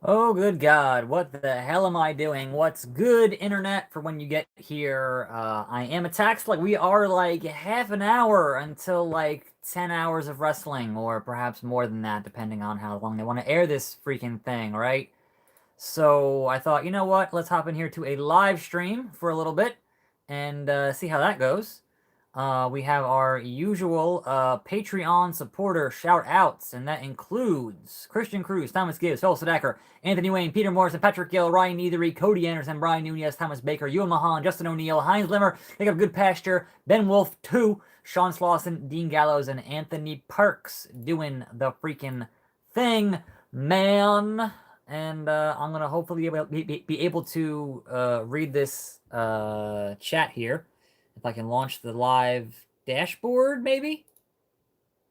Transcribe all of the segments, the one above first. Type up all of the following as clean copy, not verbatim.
Oh, good God. What the hell am I doing? What's good, internet, for when you get here? I am attacked. Like, we are like half an hour until like 10 hours of wrestling, or perhaps more than that, depending on how long they want to air this freaking thing, right? So I thought, you know what? Let's hop in here to a live stream for a little bit and see how that goes. We have our usual Patreon supporter shout outs, and that includes Christian Cruz, Thomas Gibbs, Phil Sedecker, Anthony Wayne, Peter Morrison, Patrick Gill, Ryan Neathery, Cody Anderson, Brian Nunez, Thomas Baker, Ewan Mahan, Justin O'Neill, Heinz Limmer, Jacob Good Pasture, Ben Wolf 2, Sean Slauson, Dean Gallows, and Anthony Parks doing the freaking thing, man. And I'm gonna hopefully be able to read this chat here. If I can launch the live dashboard, maybe?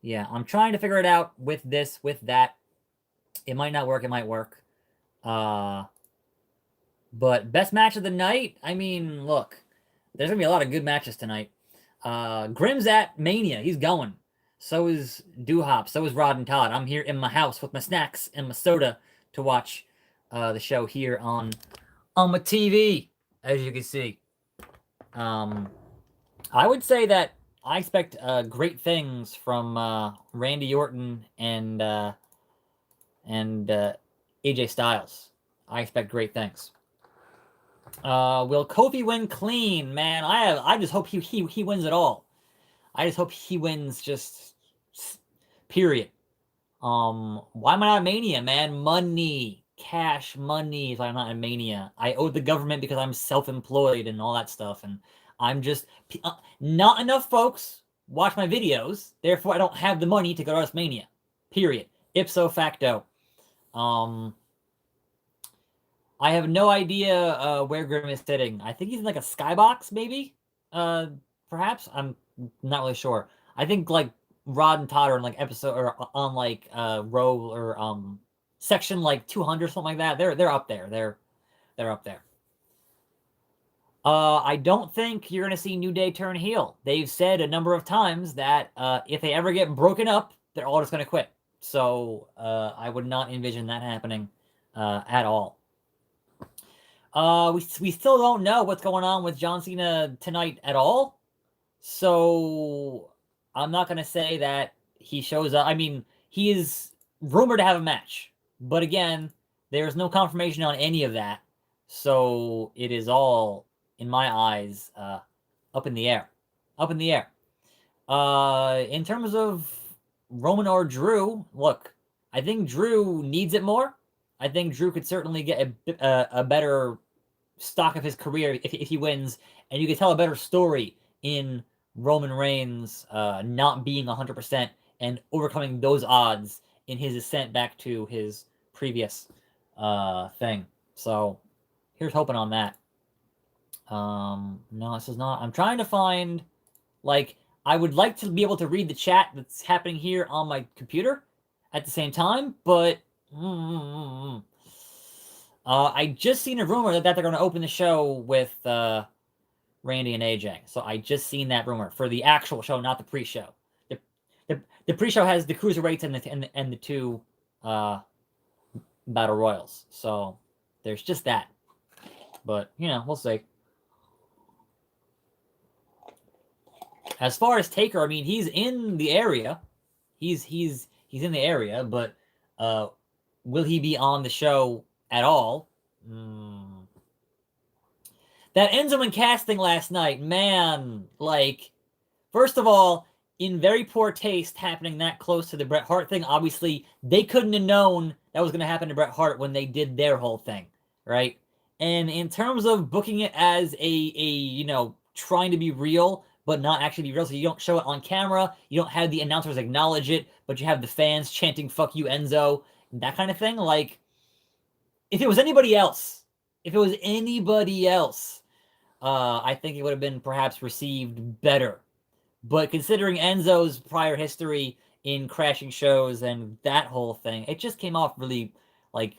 Yeah, I'm trying to figure it out with this, with that. It might not work, it might work. But best match of the night? I mean, look, there's gonna be a lot of good matches tonight. Grim's at Mania, he's going. So is Doo-Hop, so is Rod and Todd. I'm here in my house with my snacks and my soda to watch the show here on my TV, as you can see. I would say that I expect great things from Randy Orton and AJ Styles. I expect great things. Will Kofi win clean? Man, I just hope he wins it all. I just hope he wins just period. Why am I not at Mania, man? Money, cash money. If I'm not in Mania, I owe the government because I'm self-employed and all that stuff, and I'm just not enough folks watch my videos. Therefore, I don't have the money to go to WrestleMania. Period. Ipso facto. I have no idea where Grim is sitting. I think he's in like a skybox, maybe. Perhaps I'm not really sure. I think like Rod and Todd are in like episode or on like row or section like 200 something like that. They're up there. They're up there. I don't think you're gonna see New Day turn heel. They've said a number of times that if they ever get broken up, they're all just gonna quit. So I would not envision that happening at all. We still don't know what's going on with John Cena tonight at all. So I'm not gonna say that he shows up. I mean, he is rumored to have a match, but again, there's no confirmation on any of that. So it is all, in my eyes, up in the air. Up in the air. In terms of Roman or Drew, look, I think Drew needs it more. I think Drew could certainly get a better stock of his career if he wins, and you could tell a better story in Roman Reigns not being 100% and overcoming those odds in his ascent back to his previous thing. So here's hoping on that. No, this is not. I'm trying to find, like, I would like to be able to read the chat that's happening here on my computer at the same time, but I just seen a rumor that they're going to open the show with Randy and AJ. So I just seen that rumor for the actual show, not the pre-show. The pre-show has the cruiserweights and the two battle royals. So there's just that. But you know, we'll see. As far as Taker, I mean, he's in the area. He's in the area, but will he be on the show at all? That Enzo and Cass thing last night, man, like, first of all, in very poor taste happening that close to the Bret Hart thing. Obviously, they couldn't have known that was going to happen to Bret Hart when they did their whole thing, right? And in terms of booking it as a you know, trying to be real, but not actually be real, so you don't show it on camera, you don't have the announcers acknowledge it, but you have the fans chanting, "Fuck you, Enzo," that kind of thing. Like, if it was anybody else, I think it would have been perhaps received better. But considering Enzo's prior history in crashing shows and that whole thing, it just came off really, like,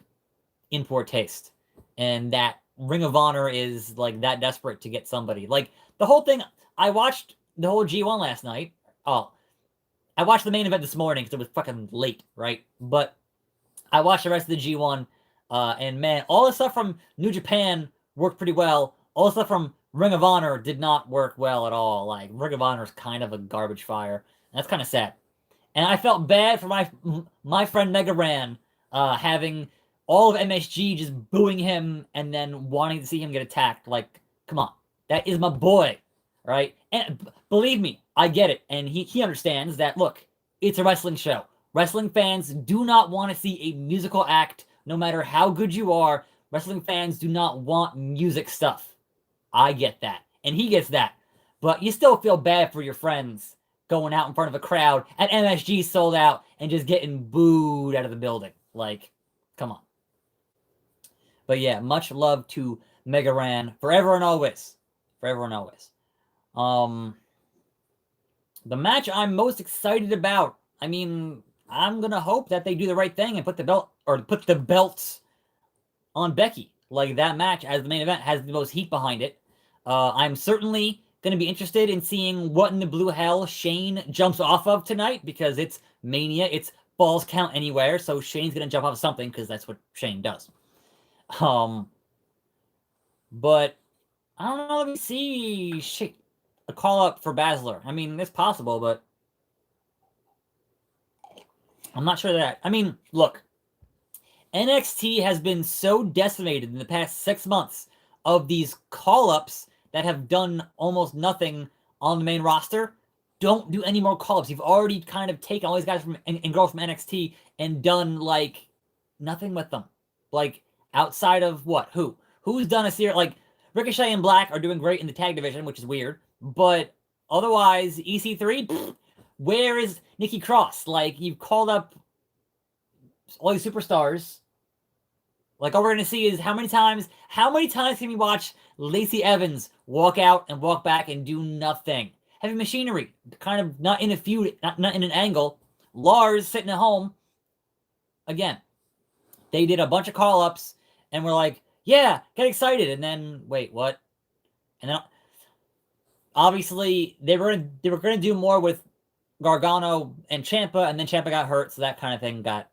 in poor taste. And that Ring of Honor is, like, that desperate to get somebody. Like, the whole thing, I watched the whole G1 last night. Oh, I watched the main event this morning because it was fucking late, right? But I watched the rest of the G1 And man, all the stuff from New Japan worked pretty well. All the stuff from Ring of Honor did not work well at all. Like, Ring of Honor is kind of a garbage fire. And that's kind of sad. And I felt bad for my friend Mega Ran having all of MSG just booing him and then wanting to see him get attacked. Like, come on. That is my boy, right? And believe me, I get it. And he understands that, look, it's a wrestling show. Wrestling fans do not want to see a musical act no matter how good you are. Wrestling fans do not want music stuff. I get that. And he gets that. But you still feel bad for your friends going out in front of a crowd at MSG sold out and just getting booed out of the building. Like, come on. But yeah, much love to Mega Ran forever and always. Forever and always. The match I'm most excited about, I mean, I'm gonna hope that they do the right thing and put the belts on Becky. Like, that match as the main event has the most heat behind it. I'm certainly gonna be interested in seeing what in the blue hell Shane jumps off of tonight, because it's Mania, it's Falls Count Anywhere, so Shane's gonna jump off of something because that's what Shane does. But I don't know. Let me see. Shit. A call up for Baszler. I mean, it's possible, but I'm not sure that. I mean, look. NXT has been so decimated in the past 6 months of these call-ups that have done almost nothing on the main roster. Don't do any more call-ups. You've already kind of taken all these guys from and girls from NXT and done, like, nothing with them. Like, outside of what? Who's done a series? Like, Ricochet and Black are doing great in the tag division, which is weird. But otherwise, EC3, where is Nikki Cross? Like, you've called up all these superstars. Like, all we're going to see is how many times can we watch Lacey Evans walk out and walk back and do nothing? Heavy Machinery, kind of not in a feud, not in an angle. Lars sitting at home. Again, they did a bunch of call-ups, and we're like, yeah, get excited. And then, wait, what? And then, obviously, they were going to do more with Gargano and Ciampa, and then Ciampa got hurt, so that kind of thing got,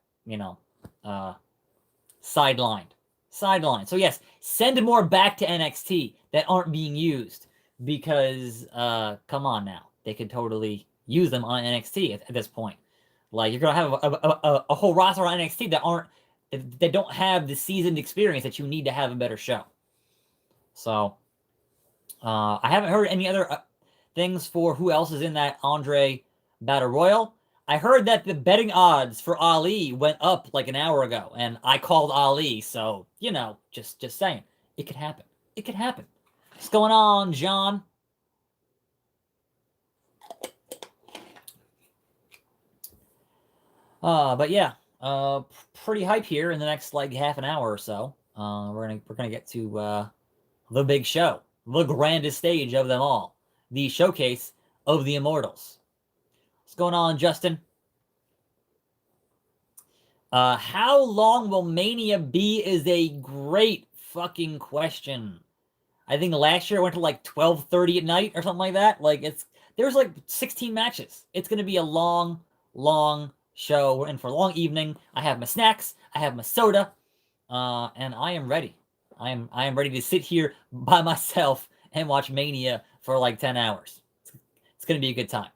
sidelined. So yes, send more back to NXT that aren't being used, because, come on now. They could totally use them on NXT at this point. Like, you're going to have a whole roster on NXT that don't have the seasoned experience that you need to have a better show. So, I haven't heard any other things for who else is in that Andre Battle Royal. I heard that the betting odds for Ali went up like an hour ago, and I called Ali, so, just saying. It could happen. It could happen. What's going on, John? But yeah, pretty hype here in the next, like, half an hour or so. We're gonna get to, the big show. The grandest stage of them all. The showcase of the Immortals. What's going on, Justin? How long will Mania be is a great fucking question. I think last year it went to like 12:30 at night or something like that. Like, there's like 16 matches. It's gonna be a long, long show. We're in for a long evening. I have my snacks. I have my soda, and I am ready. I am ready to sit here by myself and watch Mania for like 10 hours. It's gonna be a good time.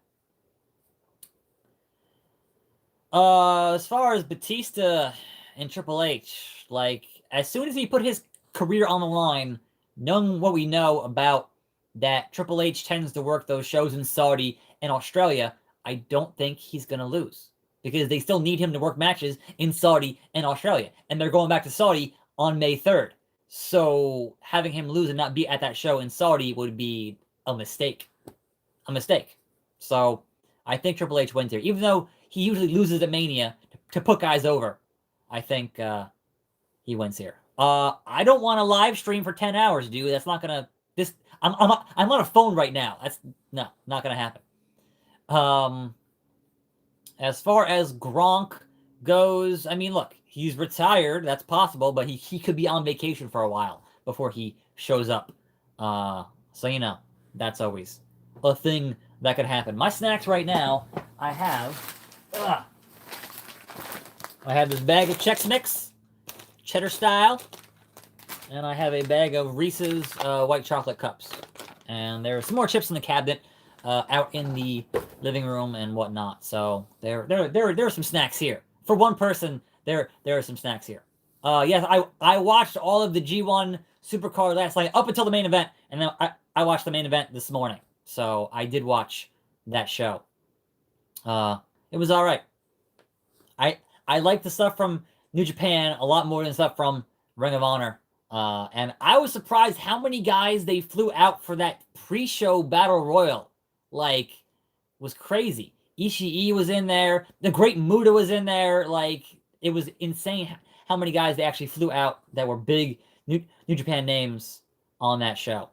As far as Batista and Triple H, like, as soon as he put his career on the line, knowing what we know about that Triple H tends to work those shows in Saudi and Australia, I don't think he's going to lose. Because they still need him to work matches in Saudi and Australia. And they're going back to Saudi on May 3rd. So having him lose and not be at that show in Saudi would be a mistake. A mistake. So I think Triple H wins here. Even though he usually loses at Mania to put guys over, I think he wins here. I don't want to live stream for 10 hours, dude. That's not gonna. I'm on a phone right now. That's not gonna happen. As far as Gronk goes, I mean, look, he's retired. That's possible, but he could be on vacation for a while before he shows up. So that's always a thing that could happen. My snacks right now, I have this bag of Chex Mix. cheddar style. And I have a bag of Reese's white chocolate cups. And there are some more chips in the cabinet out in the living room and whatnot. So there are some snacks here. For one person, there are some snacks here. Yes, I watched all of the G1 Supercard last night up until the main event, and then I watched the main event this morning. So I did watch that show. It was all right. I like the stuff from New Japan a lot more than stuff from Ring of Honor. And I was surprised how many guys they flew out for that pre-show battle royal. Like, was crazy. Ishii was in there. The Great Muta was in there. Like, it was insane how many guys they actually flew out that were big New Japan names on that show.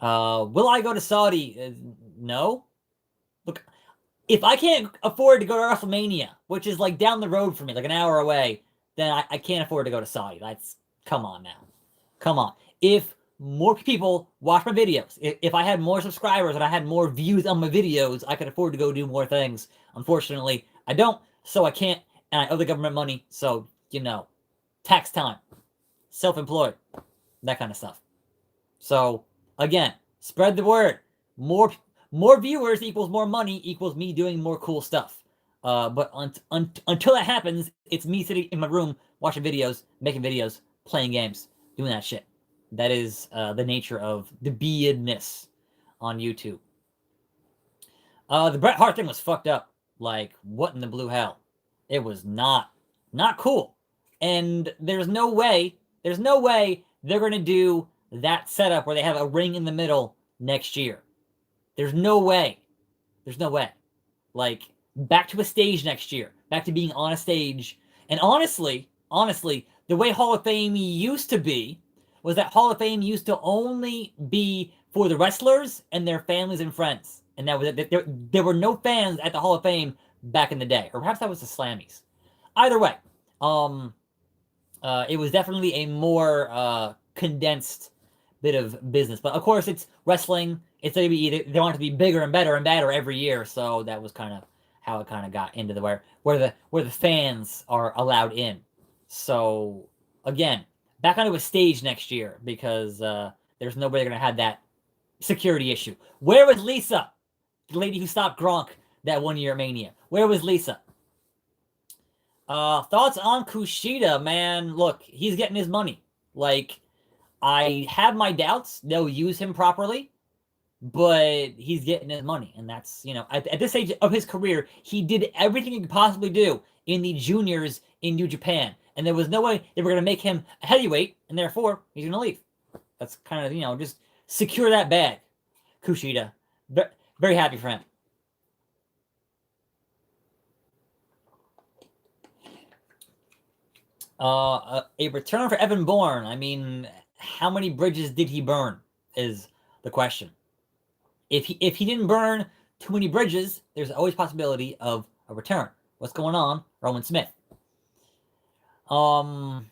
Will I go to Saudi? No. Look, if I can't afford to go to WrestleMania, which is like down the road for me, like an hour away, then I can't afford to go to Saudi. Come on now. Come on. If more people watch my videos, if I had more subscribers and I had more views on my videos, I could afford to go do more things. Unfortunately, I don't, so I can't, and I owe the government money, so, you know, tax time, self-employed, that kind of stuff. So, again, spread the word. More viewers equals more money equals me doing more cool stuff. But until that happens, it's me sitting in my room watching videos, making videos, playing games, doing that shit. That is the nature of the beadness on YouTube. The Bret Hart thing was fucked up. Like, what in the blue hell? It was not cool. And there's no way they're going to do that setup where they have a ring in the middle next year. There's no way. There's no way. Like, back to a stage next year. Back to being on a stage. And honestly, the way Hall of Fame used to be was that Hall of Fame used to only be for the wrestlers and their families and friends. And that was it. There were no fans at the Hall of Fame back in the day. Or perhaps that was the Slammies. Either way, it was definitely a more condensed bit of business. But of course, it's wrestling. It's WWE. They want it to be bigger and better and better every year. So that was kind of how it kind of got into where the fans are allowed in. So again, back onto a stage next year because there's nobody going to have that security issue. Where was Lisa, the lady who stopped Gronk that 1 year at Mania? Where was Lisa? Thoughts on Kushida, man? Look, he's getting his money. Like, I have my doubts they'll use him properly, but he's getting his money. And that's, you know, at this stage of his career, he did everything he could possibly do in the juniors in New Japan. And there was no way they were going to make him a heavyweight, and therefore, he's going to leave. That's kind of, you know, just secure that bag, Kushida. Very happy for him. A return for Evan Bourne. I mean, how many bridges did he burn is the question. If he didn't burn too many bridges, there's always possibility of a return. What's going on, Roman Smith? Am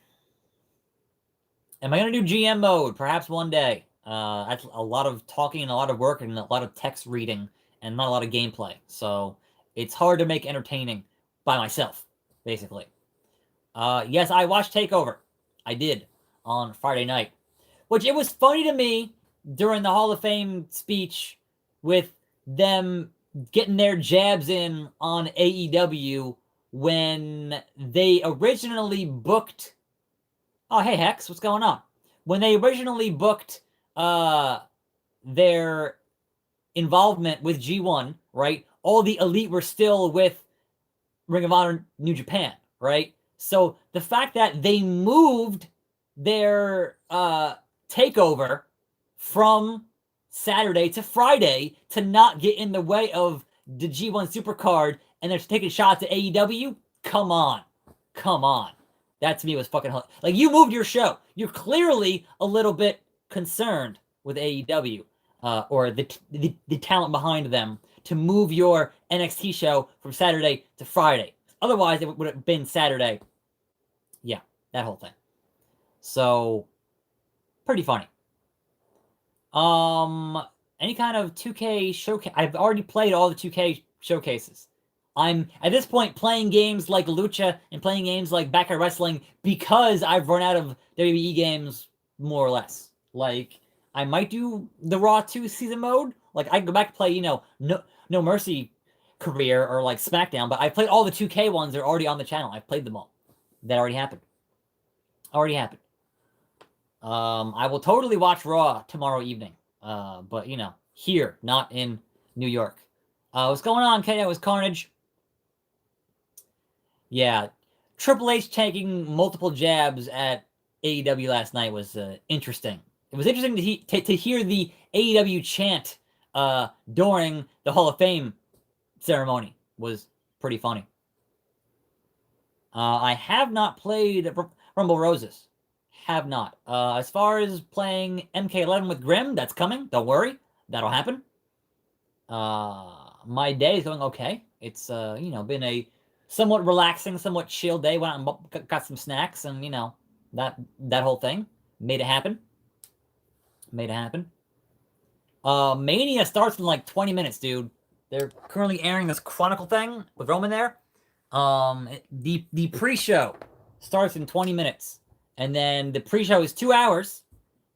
I going to do GM mode? Perhaps one day. That's a lot of talking and a lot of work and a lot of text reading and not a lot of gameplay. So it's hard to make entertaining by myself, basically. Yes, I watched TakeOver. I did on Friday night. Which it was funny to me during the Hall of Fame speech with them getting their jabs in on AEW when they originally booked... Oh, hey, Hex, what's going on? When they originally booked their involvement with G1, right? All the elite were still with Ring of Honor New Japan, right? So the fact that they moved their takeover from Saturday to Friday to not get in the way of the G1 Supercard and they're taking shots at AEW, come on. That to me was fucking like, you moved your show. You're clearly a little bit concerned with AEW or the talent behind them to move your NXT show from Saturday to Friday. Otherwise, it would have been Saturday. Yeah, that whole thing. So, pretty funny. Any kind of 2K showcase. I've already played all the 2K showcases. I'm at this point playing games like Lucha and playing games like Backyard Wrestling because I've run out of WWE games more or less. Like I might do the Raw 2 season mode. Like I can go back and play, No Mercy career or like SmackDown, but I played all the 2K ones. They're already on the channel. I've played them all. That already happened. I will totally watch Raw tomorrow evening. But here, not in New York. What's going on, KO? Was Carnage? Yeah, Triple H taking multiple jabs at AEW last night was interesting. It was interesting to hear the AEW chant during the Hall of Fame ceremony. Was pretty funny. I have not played Rumble Roses. Have not. As far as playing MK11 with Grim, that's coming. Don't worry. That'll happen. My day is going okay. It's, been a somewhat relaxing, somewhat chill day. Went out and got some snacks and, that whole thing. Made it happen. Mania starts in like 20 minutes, dude. They're currently airing this Chronicle thing with Roman there. The pre-show starts in 20 minutes. And then the pre-show is 2 hours.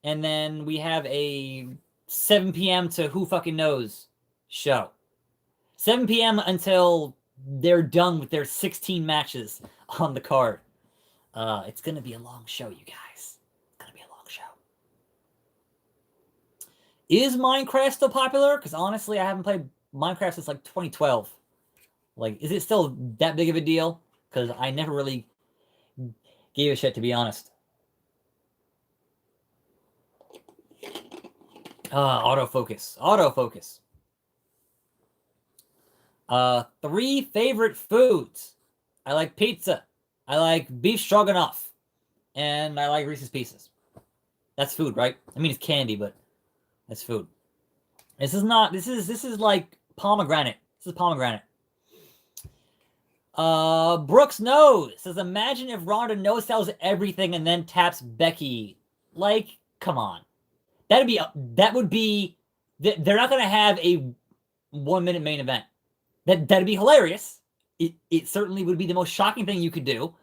And then we have a 7 p.m. to who fucking knows show. 7 p.m. until they're done with their 16 matches on the card. It's going to be a long show, you guys. It's going to be a long show. Is Minecraft still popular? Because honestly, I haven't played Minecraft since like 2012. Like, is it still that big of a deal? Because I never really gave a shit, to be honest. Autofocus. 3 favorite foods. I like pizza. I like beef stroganoff. And I like Reese's Pieces. That's food, right? I mean, it's candy, but that's food. This is like pomegranate. This is pomegranate. Brooks Knows says, imagine if Ronda no-sells everything and then taps Becky. Like, come on. They're not going to have a 1-minute main event. That'd be hilarious. It certainly would be the most shocking thing you could do.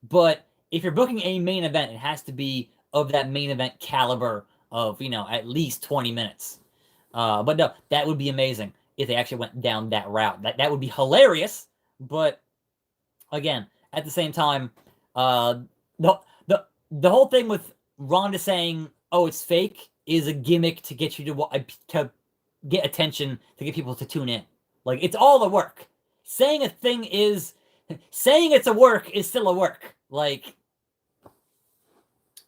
But if you're booking a main event, it has to be of that main event caliber of, at least 20 minutes. But no, that would be amazing if they actually went down that route. That would be hilarious. But again, at the same time, the whole thing with Ronda saying, "Oh, it's fake," is a gimmick to get you to get attention, to get people to tune in. Like, it's all the work. Saying it's a work is still a work. Like,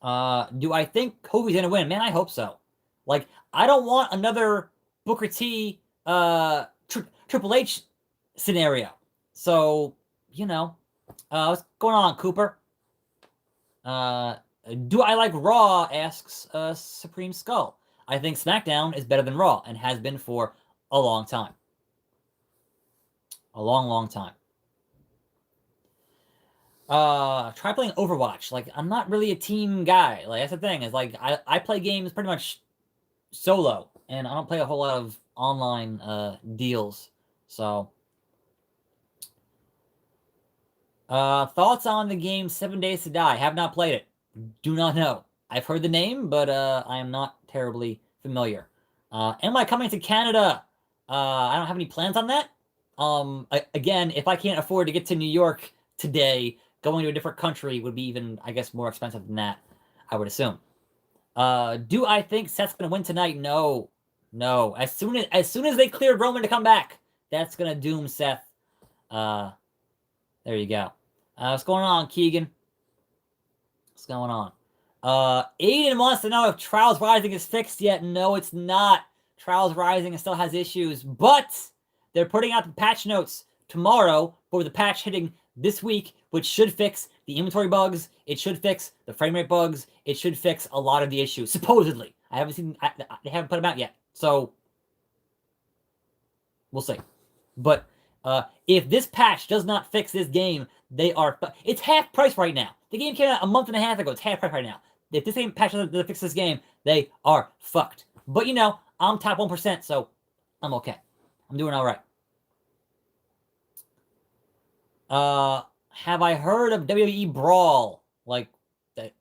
do I think Kofi's gonna win? Man, I hope so. Like, I don't want another Booker T, Triple H scenario. So, what's going on, Cooper? Do I like Raw? Asks Supreme Skull. I think SmackDown is better than Raw and has been for a long time. A long, long time. Try playing Overwatch. Like, I'm not really a team guy. Like, that's the thing. Is like I play games pretty much solo, and I don't play a whole lot of online deals. So, thoughts on the game 7 Days to Die? Have not played it. Do not know. I've heard the name, but I am not terribly familiar. Am I coming to Canada? I don't have any plans on that. Again, if I can't afford to get to New York today, going to a different country would be even, I guess, more expensive than that, I would assume. Do I think Seth's gonna win tonight? No. As soon as they cleared Roman to come back, that's gonna doom Seth. There you go. What's going on, Keegan? What's going on? Aiden wants to know if Trials Rising is fixed yet. No, it's not. Trials Rising still has issues, but they're putting out the patch notes tomorrow for the patch hitting this week, which should fix the inventory bugs. It should fix the frame rate bugs. It should fix a lot of the issues, supposedly. I haven't seen. They haven't put them out yet, so we'll see. But if this patch does not fix this game, they are. It's half price right now. The game came out a month and a half ago. It's half price right now. If this game patch doesn't fix this game, they are fucked. But I'm top 1%, so I'm okay. I'm doing all right. Have I heard of WWE Brawl? Like,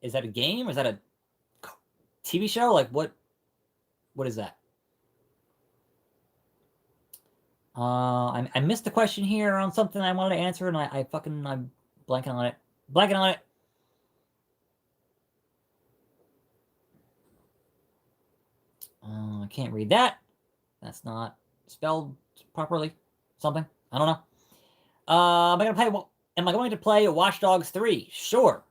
is that a game? Or is that a TV show? Like, what is that? I missed the question here on something I wanted to answer, and I'm blanking on it. Blanking on it. I can't read that. That's not spelled properly. Something. I don't know. Am I going to play Watch Dogs 3? Sure.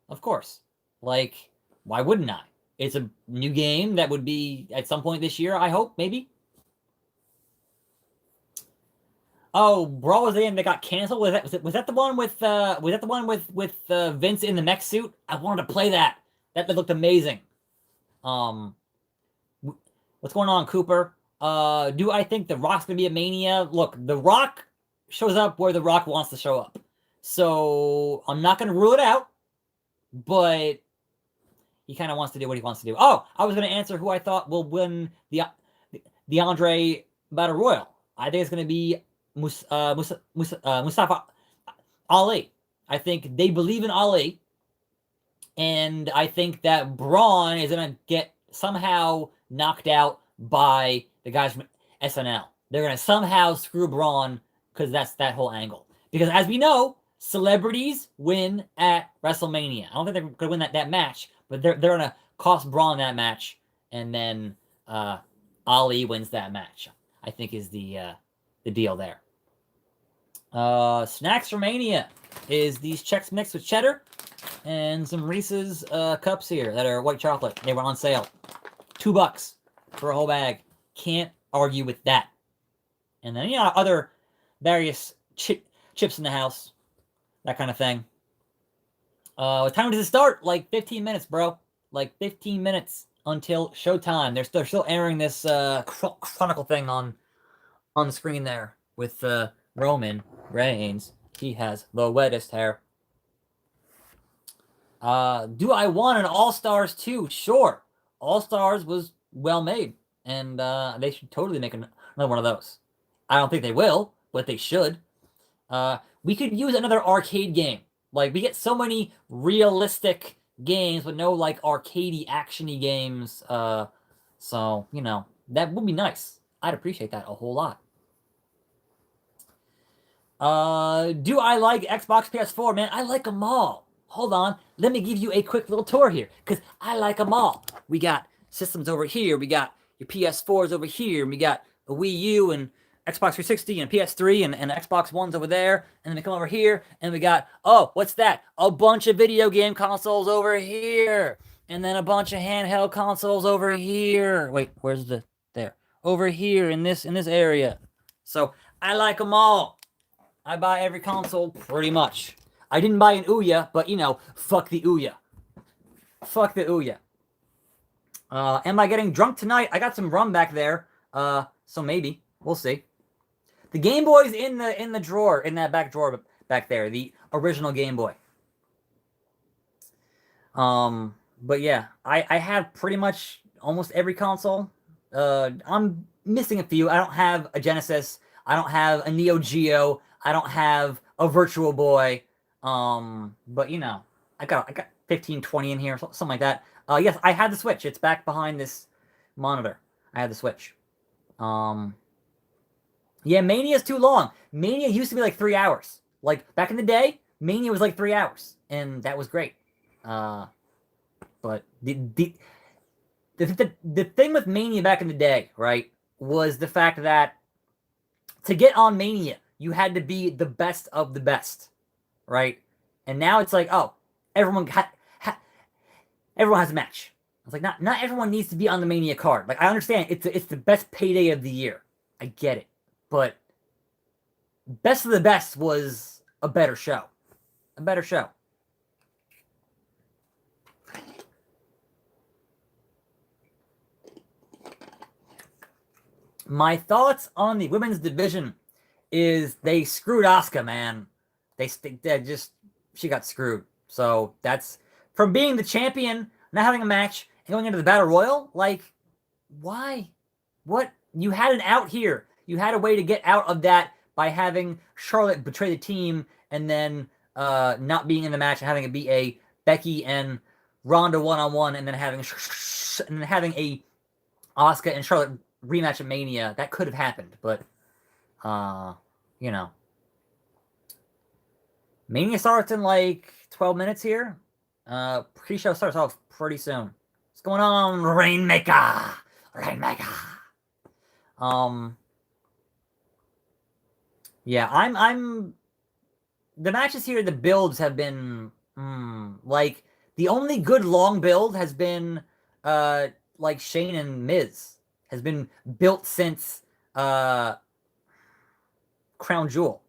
Of course. Like, why wouldn't I? It's a new game that would be at some point this year, I hope, maybe. Oh, Brawl was the game that got canceled. Was that the one with Vince in the mech suit? I wanted to play that. That looked amazing. What's going on, Cooper? Do I think The Rock's gonna be a Mania? Look, The Rock shows up where The Rock wants to show up. So I'm not gonna rule it out, but he kind of wants to do what he wants to do. Oh, I was gonna answer who I thought will win the Andre Battle Royal. I think it's gonna be Mustafa Ali. I think they believe in Ali, and I think that Braun is gonna get somehow knocked out by the guys from SNL. They're gonna somehow screw Braun because that's that whole angle. Because as we know, celebrities win at WrestleMania. I don't think they're gonna win that match, but they're gonna cost Braun that match, and then Ali wins that match. I think is the deal there. Snacks for Mania is these Chex Mix with cheddar and some Reese's cups here that are white chocolate. They were on sale. $2 for a whole bag. Can't argue with that. And then, other various chips in the house. That kind of thing. What time does it start? Like 15 minutes, bro. Like 15 minutes until showtime. They're still airing this Chronicle thing on the screen there with Roman Reigns. He has the wettest hair. Do I want an All-Stars 2? Sure. All-Stars was well made, and they should totally make another one of those. I don't think they will, but they should. We could use another arcade game. Like, we get so many realistic games, but no, like, arcadey, actiony games. So, that would be nice. I'd appreciate that a whole lot. Do I like Xbox, PS4? Man, I like them all. Hold on. Let me give you a quick little tour here, because I like them all. We got systems over here. We got your PS4s over here. We got a Wii U and Xbox 360 and PS3 and Xbox Ones over there. And then we come over here, and we got, what's that? A bunch of video game consoles over here. And then a bunch of handheld consoles over here. Wait, where's there? Over here in this area. So, I like them all. I buy every console pretty much. I didn't buy an Ouya, but, fuck the Ouya. Fuck the Ouya. Am I getting drunk tonight? I got some rum back there, so maybe. We'll see. The Game Boy's in the drawer, in that back drawer back there, the original Game Boy. But yeah, I have pretty much almost every console. I'm missing a few. I don't have a Genesis. I don't have a Neo Geo. I don't have a Virtual Boy. But I got 15, 20 in here, something like that. Yes, I had the Switch. It's back behind this monitor. I had the Switch. Yeah, Mania's too long. Mania used to be like 3 hours. Like, back in the day, Mania was like 3 hours. And that was great. But the thing with Mania back in the day, right, was the fact that to get on Mania, you had to be the best of the best, right? And now it's like, everyone has a match. It's like, not everyone needs to be on the Mania card. Like, I understand it's the best payday of the year. I get it. But best of the best was a better show. A better show. My thoughts on the women's division is they screwed Asuka, man. She got screwed. So that's from being the champion, not having a match, and going into the Battle Royal. Like, why? What? You had an out here. You had a way to get out of that by having Charlotte betray the team and then not being in the match and having it be a Becky and Ronda one-on-one, and then having a Asuka and Charlotte rematch at Mania. That could have happened, but you know, Mania starts in like 12 minutes here. Pre-show starts off pretty soon. What's going on, Rainmaker? Yeah, I'm. The matches here, the builds have been like the only good long build has been like Shane and Miz has been built since Crown Jewel.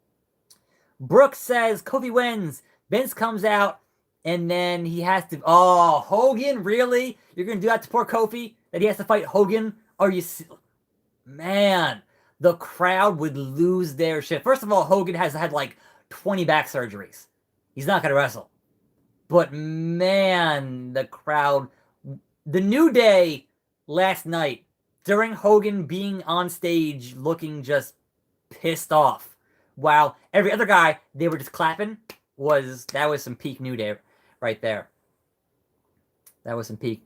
Brooks says Kofi wins. Vince comes out, and then he has to. Oh, Hogan, really? You're gonna do that to poor Kofi? That he has to fight Hogan? Are you, man? The crowd would lose their shit. First of all, Hogan has had like 20 back surgeries. He's not gonna wrestle. But man, the crowd. The New Day last night during Hogan being on stage looking just pissed off, while every other guy, they were just clapping. That was some peak New Day right there. That was some peak.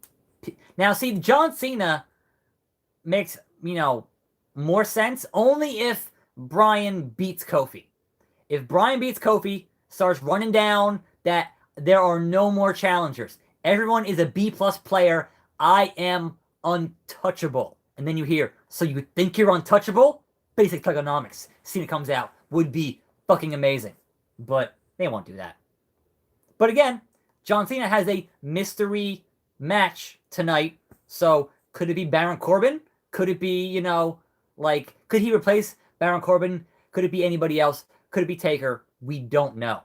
Now, see, John Cena makes, more sense only if Bryan beats Kofi. If Bryan beats Kofi, starts running down that there are no more challengers. Everyone is a B-plus player. I am untouchable. And then you hear, so you think you're untouchable? Basic Thugonomics. Cena comes out. Would be fucking amazing. But they won't do that. But again, John Cena has a mystery match tonight. So could it be Baron Corbin? Could it be, could he replace Baron Corbin? Could it be anybody else? Could it be Taker? We don't know.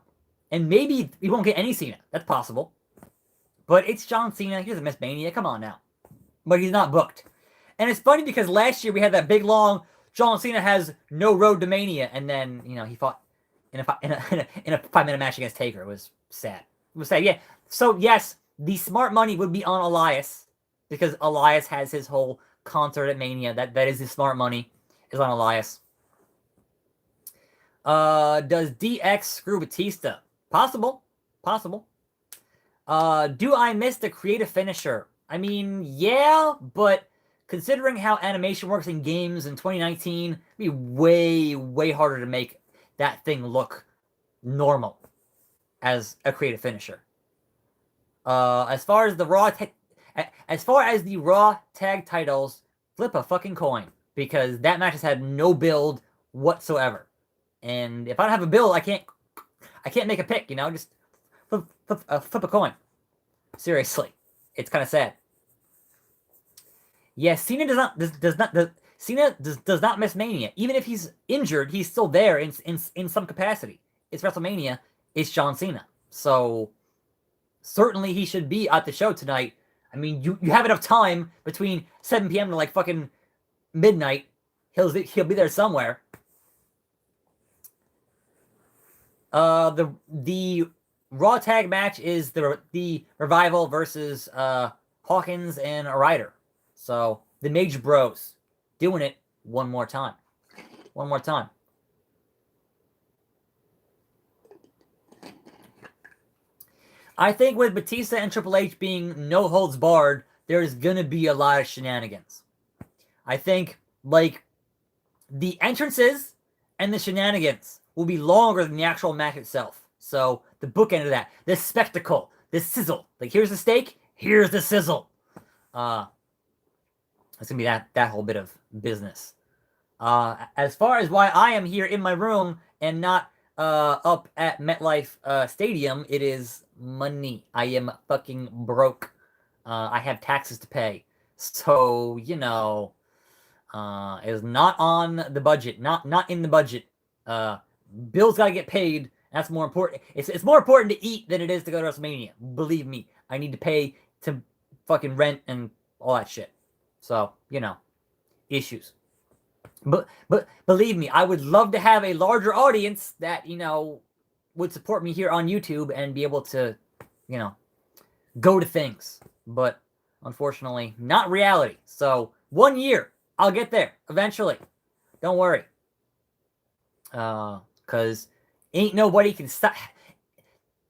And maybe we won't get any Cena. That's possible. But it's John Cena. He doesn't miss Mania. Come on now. But he's not booked. And it's funny because last year we had that big, long, John Cena has no road to Mania. And then, he fought in a 5-minute match against Taker. It was sad. It was sad, yeah. So, yes, the smart money would be on Elias, because Elias has his whole concert at Mania. That is the smart money, is on Elias. Does DX screw Batista? Possible. Do I miss the creative finisher? I mean, yeah, but considering how animation works in games in 2019, it'd be way, way harder to make that thing look normal as a creative finisher. As far as the Raw tag titles, flip a fucking coin, because that match has had no build whatsoever. And if I don't have a build, I can't make a pick. Just flip a coin. Seriously, it's kind of sad. Yes, Cena does not miss Mania. Even if he's injured, he's still there in some capacity. It's WrestleMania. It's John Cena. So certainly he should be at the show tonight. I mean, you have enough time between 7 p.m. to like fucking midnight. He'll be there somewhere. The Raw tag match is the Revival versus Hawkins and a Ryder. So the Mage Bros doing it one more time. I think with Batista and Triple H being no holds barred, there's gonna be a lot of shenanigans. I think the entrances and the shenanigans will be longer than the actual match itself. So the bookend of that, the spectacle, the sizzle. Here's the steak, here's the sizzle. It's gonna be that whole bit of business. As far as why I am here in my room and not up at MetLife Stadium, it is money. I am fucking broke. I have taxes to pay. So, it is not on the budget. Not in the budget. Bills gotta get paid. That's more important. It's more important to eat than it is to go to WrestleMania. Believe me. I need to pay to fucking rent and all that shit. So, issues. But believe me, I would love to have a larger audience that, would support me here on YouTube and be able to, go to things. But unfortunately, not reality. So 1 year, I'll get there eventually. Don't worry. Because ain't nobody can stop.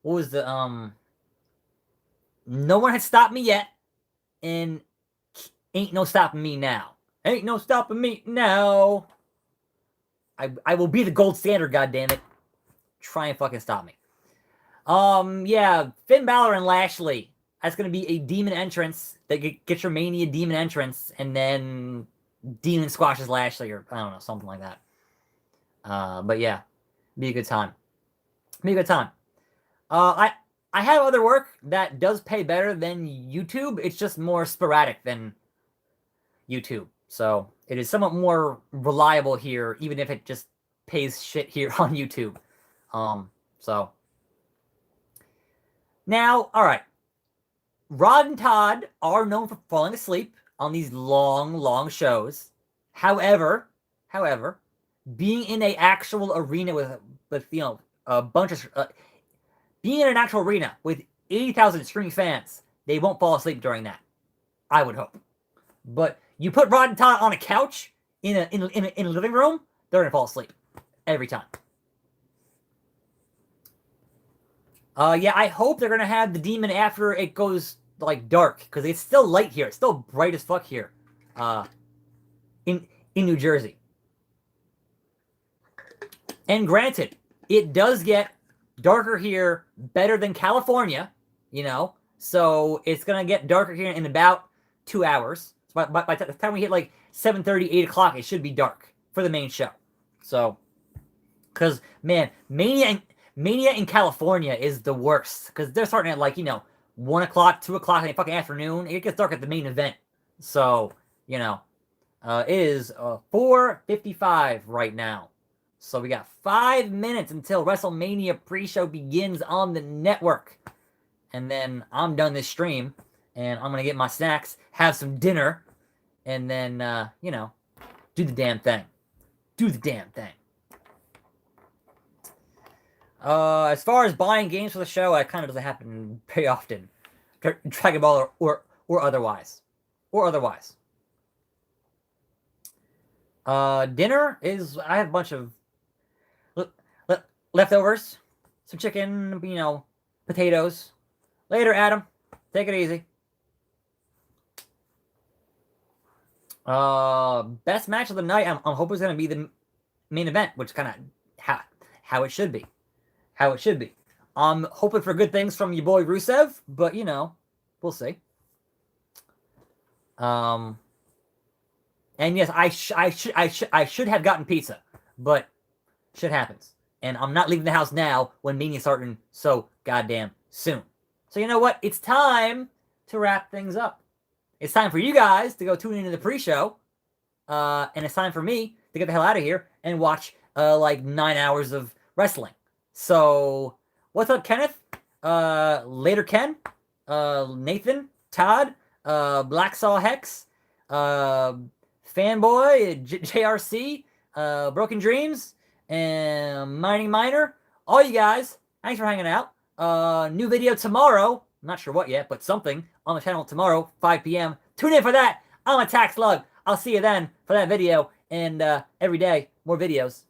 What was the No one has stopped me yet, and ain't no stopping me now. Ain't no stopping me now. I will be the gold standard, goddammit. Try and fucking stop me. Yeah, Finn Balor and Lashley. That's gonna be a demon entrance. That get your Mania demon entrance, and then demon squashes Lashley, or I don't know, something like that. But yeah, be a good time. Be a good time. I have other work that does pay better than YouTube. It's just more sporadic than YouTube. So it is somewhat more reliable here, even if it just pays shit here on YouTube. So now, all right. Rod and Todd are known for falling asleep on these long shows. However, being in an actual arena with a bunch of being in an actual arena with 80,000 screaming fans, they won't fall asleep during that. I would hope. But you put Rod and Todd on a couch in a living room, they're gonna fall asleep every time. Yeah, I hope they're gonna have the demon after it goes like dark, because it's still light here. It's still bright as fuck here, in New Jersey. And granted, it does get darker here better than California, so it's gonna get darker here in about 2 hours. So by the time we hit like 7:30, 8 o'clock, it should be dark for the main show. So, because man, Mania in California is the worst, because they're starting at like 1 o'clock, 2 o'clock in the fucking afternoon. It gets dark at the main event. So it is 4:55 right now. So we got 5 minutes until WrestleMania pre-show begins on the network. And then I'm done this stream, and I'm going to get my snacks, have some dinner, and then, do the damn thing. Do the damn thing. As far as buying games for the show, it kind of doesn't happen very often. Dragon Ball or otherwise. Or otherwise. Dinner is, I have a bunch of leftovers, some chicken, potatoes. Later, Adam. Take it easy. Best match of the night, I'm hoping it's going to be the main event, which kind of how it should be. How it should be. I'm hoping for good things from your boy Rusev, but, we'll see. And yes, I should have gotten pizza, but shit happens. And I'm not leaving the house now when Mania's starting so goddamn soon. So you know what? It's time to wrap things up. It's time for you guys to go tune into the pre-show. And it's time for me to get the hell out of here and watch like 9 hours of wrestling. So, what's up, Kenneth? Later, Ken. Nathan, Todd, Blacksaw Hex, Fanboy, JRC, Broken Dreams, and Mining Miner. All you guys, thanks for hanging out. New video tomorrow. I'm not sure what yet, but something on the channel tomorrow, 5 p.m. Tune in for that. I'm Attack Slug. I'll see you then for that video, and every day, more videos.